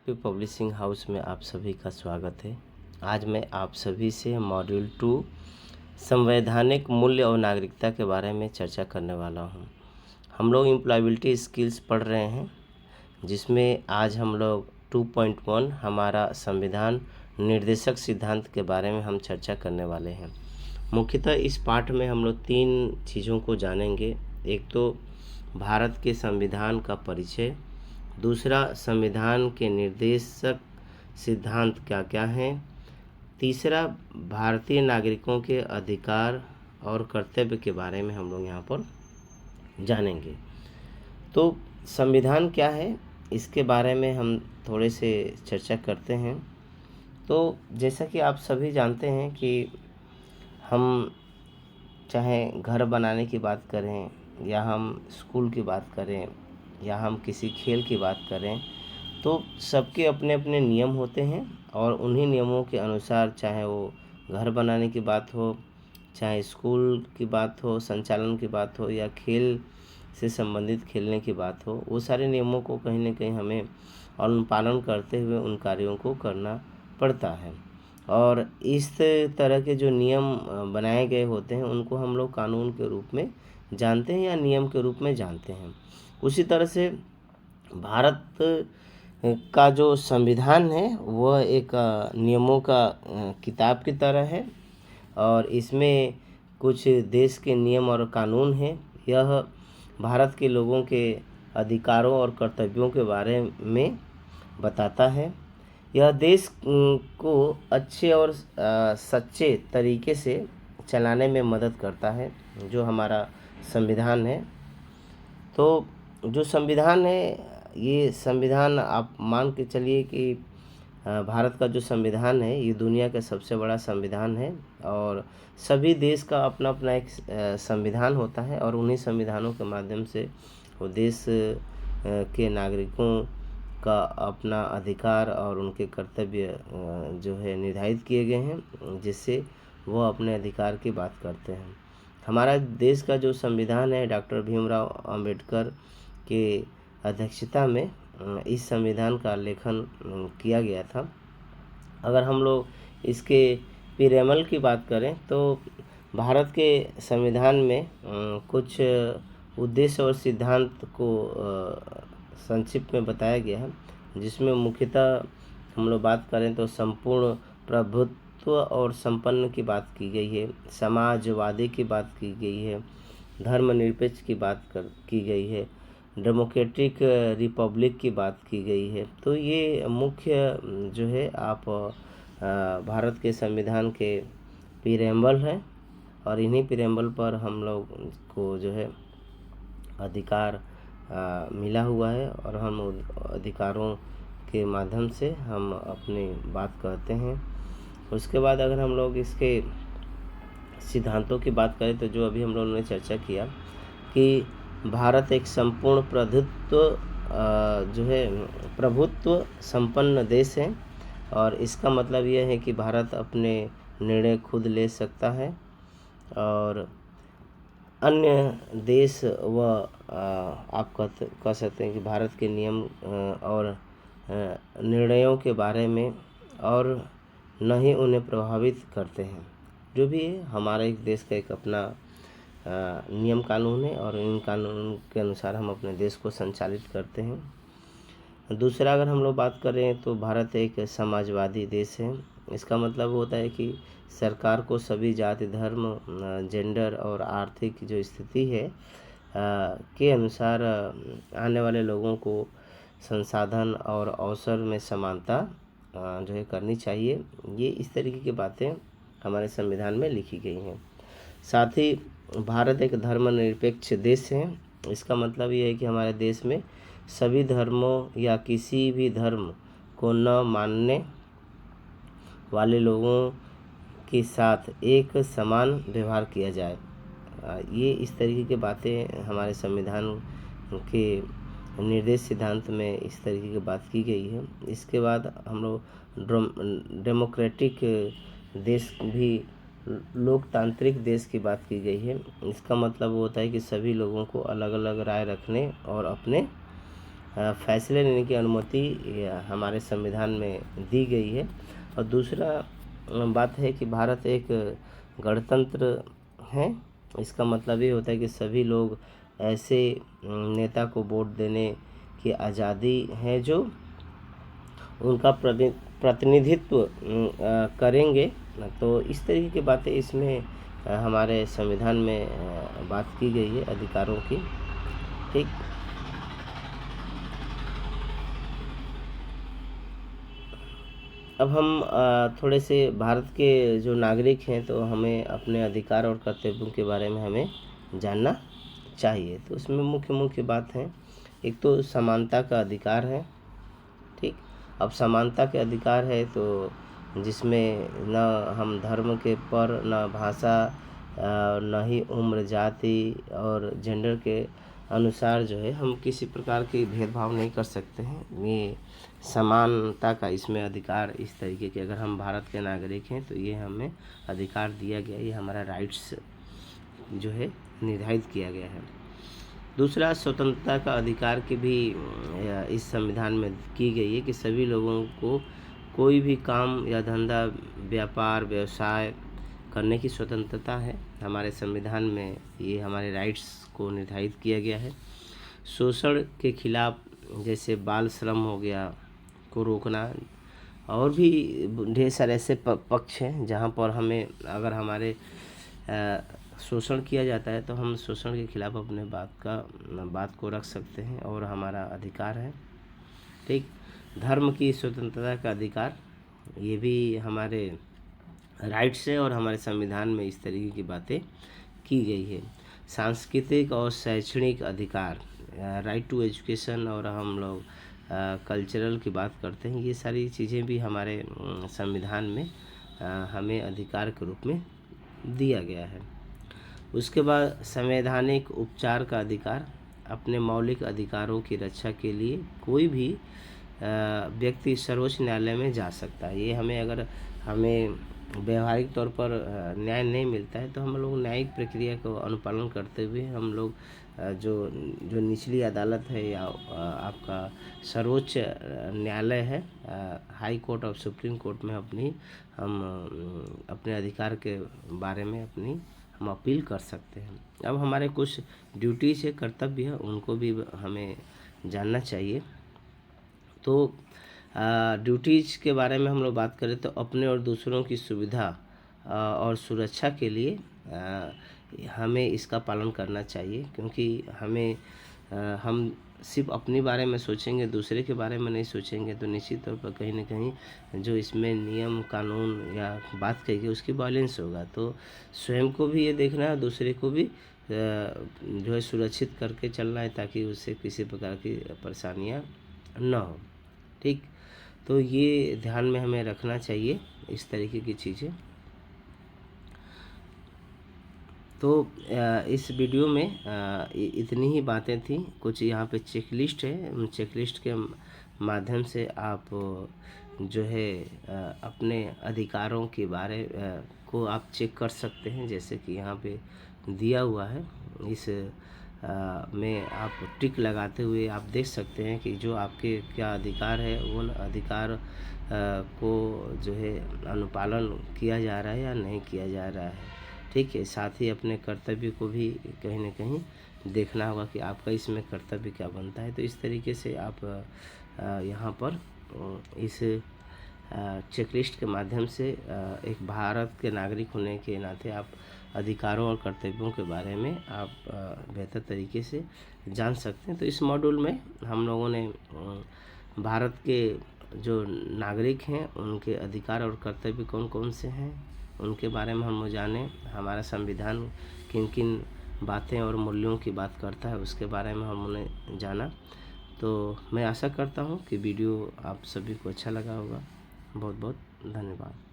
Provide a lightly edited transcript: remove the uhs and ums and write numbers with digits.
के publishing house में आप सभी का स्वागत है। आज मैं आप सभी से मॉड्यूल 2 संवैधानिक मूल्य और नागरिकता के बारे में चर्चा करने वाला हूं। हम लोग एम्प्लॉयबिलिटी स्किल्स पढ़ रहे हैं, जिसमें आज हम लोग 2.1 हमारा संविधान निर्देशक सिद्धांत के बारे में हम चर्चा करने वाले हैं। मुख्यतः इस पाठ में हम लोग 3 चीज़ों को जानेंगे। एक तो भारत के संविधान का परिचय, दूसरा संविधान के निर्देशक सिद्धांत क्या क्या हैं, तीसरा भारतीय नागरिकों के अधिकार और कर्तव्य के बारे में हम लोग यहाँ पर जानेंगे। तो संविधान क्या है, इसके बारे में हम थोड़े से चर्चा करते हैं। तो जैसा कि आप सभी जानते हैं कि हम चाहे घर बनाने की बात करें, या हम स्कूल की बात करें, या हम किसी खेल की बात करें, तो सबके अपने अपने नियम होते हैं और उन्हीं नियमों के अनुसार, चाहे वो घर बनाने की बात हो, चाहे स्कूल की बात हो, संचालन की बात हो, या खेल से संबंधित खेलने की बात हो, वो सारे नियमों को कहीं ना कहीं हमें अनुपालन करते हुए उन कार्यों को करना पड़ता है। और इस तरह के जो नियम बनाए गए होते हैं, उनको हम लोग कानून के रूप में जानते हैं या नियम के रूप में जानते हैं। उसी तरह से भारत का जो संविधान है वह एक नियमों का किताब की तरह है, और इसमें कुछ देश के नियम और कानून हैं। यह भारत के लोगों के अधिकारों और कर्तव्यों के बारे में बताता है। यह देश को अच्छे और सच्चे तरीके से चलाने में मदद करता है, जो हमारा संविधान है। तो जो संविधान है, ये संविधान आप मान के चलिए कि भारत का जो संविधान है ये दुनिया का सबसे बड़ा संविधान है, और सभी देश का अपना अपना एक संविधान होता है, और उन्हीं संविधानों के माध्यम से वो देश के नागरिकों का अपना अधिकार और उनके कर्तव्य जो है निर्धारित किए गए हैं, जिससे वो अपने अधिकार की बात करते हैं। हमारा देश का जो संविधान है, डॉक्टर भीमराव अंबेडकर के अध्यक्षता में इस संविधान का लेखन किया गया था। अगर हम लोग इसके पिरेमल की बात करें, तो भारत के संविधान में कुछ उद्देश्य और सिद्धांत को संक्षिप्त में बताया गया है, जिसमें मुख्यतः हम लोग बात करें तो संपूर्ण प्रभुत्व और संपन्न की बात की गई है, समाजवादी की बात की गई है, धर्मनिरपेक्ष की बात की गई है, डेमोक्रेटिक रिपब्लिक की बात की गई है। तो ये मुख्य जो है आप भारत के संविधान के प्रीएम्बल हैं, और इन्हीं प्रीएम्बल पर हम लोग को जो है अधिकार मिला हुआ है, और हम अधिकारों के माध्यम से हम अपनी बात कहते हैं। उसके बाद अगर हम लोग इसके सिद्धांतों की बात करें, तो जो अभी हम लोगों ने चर्चा किया कि भारत एक संपूर्ण प्रभुत्व संपन्न देश है, और इसका मतलब यह है कि भारत अपने निर्णय खुद ले सकता है, और अन्य देश व आप कह सकते हैं कि भारत के नियम और निर्णयों के बारे में और न ही उन्हें प्रभावित करते हैं। जो भी है, हमारा एक देश का एक अपना नियम कानून है, और इन कानून के अनुसार हम अपने देश को संचालित करते हैं। दूसरा अगर हम लोग बात करें, तो भारत एक समाजवादी देश है। इसका मतलब होता है कि सरकार को सभी जाति, धर्म, जेंडर और आर्थिक जो स्थिति है के अनुसार आने वाले लोगों को संसाधन और अवसर में समानता जो है करनी चाहिए। ये इस तरीके की बातें हमारे संविधान में लिखी गई हैं। साथ ही भारत एक धर्मनिरपेक्ष देश है। इसका मतलब ये है कि हमारे देश में सभी धर्मों या किसी भी धर्म को न मानने वाले लोगों के साथ एक समान व्यवहार किया जाए। ये इस तरीके की बातें हमारे संविधान के निर्देश सिद्धांत में इस तरीके की बात की गई है। इसके बाद हम लोग डेमोक्रेटिक देश भी, लोकतांत्रिक देश की बात की गई है। इसका मतलब वो होता है कि सभी लोगों को अलग अलग राय रखने और अपने फैसले लेने की अनुमति हमारे संविधान में दी गई है। और दूसरा बात है कि भारत एक गणतंत्र है। इसका मतलब ये होता है कि सभी लोग ऐसे नेता को वोट देने की आज़ादी है जो उनका प्रतिनिधित्व करेंगे। तो इस तरीके की बातें इसमें हमारे संविधान में बात की गई है अधिकारों की। ठीक, अब हम थोड़े से भारत के जो नागरिक हैं तो हमें अपने अधिकार और कर्तव्यों के बारे में हमें जानना चाहिए। तो उसमें मुख्य मुख्य बात है, एक तो समानता का अधिकार है। ठीक, अब समानता के अधिकार है तो जिसमें न हम धर्म के पर, न भाषा, न ही उम्र, जाति और जेंडर के अनुसार जो है हम किसी प्रकार की भेदभाव नहीं कर सकते हैं। ये समानता का इसमें अधिकार इस तरीके के, अगर हम भारत के नागरिक हैं तो ये हमें अधिकार दिया गया, ये हमारा राइट्स जो है निर्धारित किया गया है। दूसरा, स्वतंत्रता का अधिकार की भी इस संविधान में की गई है कि सभी लोगों को कोई भी काम या धंधा, व्यापार, व्यवसाय करने की स्वतंत्रता है। हमारे संविधान में ये हमारे राइट्स को निर्धारित किया गया है। शोषण के खिलाफ, जैसे बाल श्रम हो गया, को रोकना, और भी ढेर सारे ऐसे पक्ष हैं जहाँ पर हमें, अगर हमारे शोषण किया जाता है तो हम शोषण के खिलाफ अपने बात को रख सकते हैं और हमारा अधिकार है। ठीक, धर्म की स्वतंत्रता का अधिकार, ये भी हमारे राइट्स है और हमारे संविधान में इस तरीके की बातें की गई है। सांस्कृतिक और शैक्षणिक अधिकार, राइट टू एजुकेशन, और हम लोग कल्चरल की बात करते हैं, ये सारी चीज़ें भी हमारे संविधान में हमें अधिकार के रूप में दिया गया है। उसके बाद संवैधानिक उपचार का अधिकार, अपने मौलिक अधिकारों की रक्षा के लिए कोई भी व्यक्ति सर्वोच्च न्यायालय में जा सकता है। ये हमें, अगर हमें व्यवहारिक तौर पर न्याय नहीं मिलता है तो हम लोग न्यायिक प्रक्रिया को अनुपालन करते हुए हम लोग जो निचली अदालत है या आपका सर्वोच्च न्यायालय है, हाई कोर्ट और सुप्रीम कोर्ट में हम अपने अधिकार के बारे में हम अपील कर सकते हैं। अब हमारे कुछ ड्यूटीज़ है, कर्तव्य है, उनको भी हमें जानना चाहिए। तो ड्यूटीज़ के बारे में हम लोग बात करें तो अपने और दूसरों की सुविधा और सुरक्षा के लिए हमें इसका पालन करना चाहिए, क्योंकि हम सिर्फ अपने बारे में सोचेंगे, दूसरे के बारे में नहीं सोचेंगे तो निश्चित तौर पर कहीं ना कहीं जो इसमें नियम कानून या बात कही गई उसकी वायलेंस होगा। तो स्वयं को भी ये देखना है, दूसरे को भी जो है सुरक्षित करके चलना है ताकि उससे किसी प्रकार की परेशानियाँ न हो। ठीक, तो ये ध्यान में हमें रखना चाहिए इस तरीके की चीज़ें। तो इस वीडियो में इतनी ही बातें थी। कुछ यहाँ पे चेकलिस्ट है, चेकलिस्ट के माध्यम से आप जो है अपने अधिकारों के बारे को आप चेक कर सकते हैं। जैसे कि यहाँ पे दिया हुआ है, इस में आप टिक लगाते हुए आप देख सकते हैं कि जो आपके क्या अधिकार है, उन अधिकार को जो है अनुपालन किया जा रहा है या नहीं किया जा रहा है। ठीक है, साथ ही अपने कर्तव्य को भी कहीं ना कहीं देखना होगा कि आपका इसमें कर्तव्य क्या बनता है। तो इस तरीके से आप यहाँ पर इस चेकलिस्ट के माध्यम से एक भारत के नागरिक होने के नाते आप अधिकारों और कर्तव्यों के बारे में आप बेहतर तरीके से जान सकते हैं। तो इस मॉड्यूल में हम लोगों ने भारत के जो नागरिक हैं उनके अधिकार और कर्तव्य कौन कौन से हैं उनके बारे में हम जाने, हमारा संविधान किन किन बातें और मूल्यों की बात करता है उसके बारे में हमने जाना। तो मैं आशा करता हूँ कि वीडियो आप सभी को अच्छा लगा होगा। बहुत बहुत धन्यवाद।